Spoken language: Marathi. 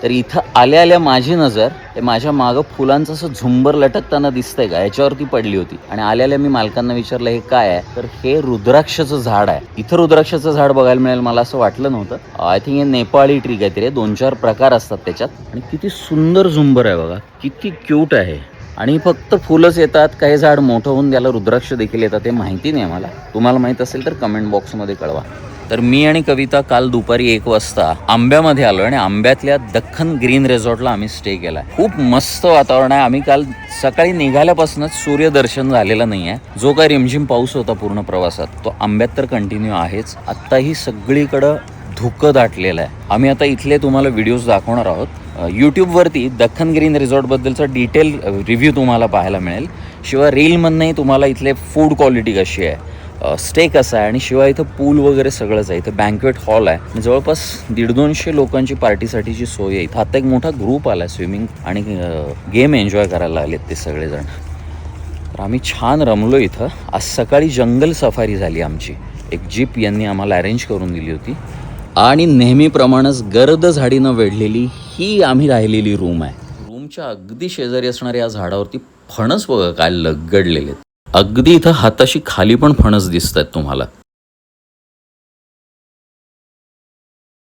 तर इथं आल्या आल्या माझी नजर हे माझ्या मागं फुलांचं असं झुंबर लटकताना दिसतंय का याच्यावरती पडली होती. आणि आल्या आल्या मी मालकांना विचारलं हे काय आहे, तर हे रुद्राक्षाचं झाड आहे. इथं रुद्राक्षाचं झाड बघायला मिळेल मला असं वाटलं नव्हतं. आय थिंक हे नेपाळी ट्री काहीतरी 2-4 प्रकार असतात त्याच्यात. आणि किती सुंदर झुंबर आहे बघा, किती क्यूट आहे. आणि फक्त फुलंच येतात, काही झाड मोठं होऊन त्याला रुद्राक्ष देखील येतात हे माहिती नाही मला. तुम्हाला माहीत असेल तर कमेंट बॉक्समध्ये कळवा. तर मी आणि कविता काल दुपारी 1 वाजता आंब्यामध्ये आलो आणि आंब्यातल्या दख्खन ग्रीन रिसॉर्टला आम्ही स्टे केला. खूप मस्त वातावरण आहे. आम्ही काल सकाळी निघाल्यापासूनच सूर्यदर्शन झालेलं नाही आहे. जो काय रिमझिम पाऊस होता पूर्ण प्रवासात तो आंब्यात तर कंटिन्यू आहेच. आत्ताही सगळीकडं धुकं दाटलेलं आहे. आम्ही आता इथले तुम्हाला व्हिडिओज दाखवणार आहोत. यूट्यूबवरती दख्खन ग्रीन रिसॉर्टबद्दलचा डिटेल रिव्ह्यू तुम्हाला पाहायला मिळेल. शिवाय रीलमधनंही तुम्हाला इथले फूड क्वालिटी कशी आहे, स्टे कसा आहे, आणि शिवाय इथं पूल वगैरे सगळंच आहे. इथं बँक्वेट हॉल आहे. जवळपास 150-200 लोकांची पार्टीसाठीची सोय आहे. इथं आता एक मोठा ग्रुप आला स्विमिंग आणि गेम एन्जॉय करायला आलेत ते सगळेजण. तर आम्ही छान रमलो इथं. आज सकाळी जंगल सफारी झाली आमची. एक जीप यांनी आम्हाला अरेंज करून दिली होती. आणि नेहमीप्रमाणेच गर्द झाडीनं वेढलेली ही आम्ही राहिलेली रूम आहे. रूमच्या अगदी शेजारी असणाऱ्या या झाडावरती फणस बघा काय लगडलेले आहेत. अगदी इथं हाताशी खाली पण फणस दिसत आहेत तुम्हाला.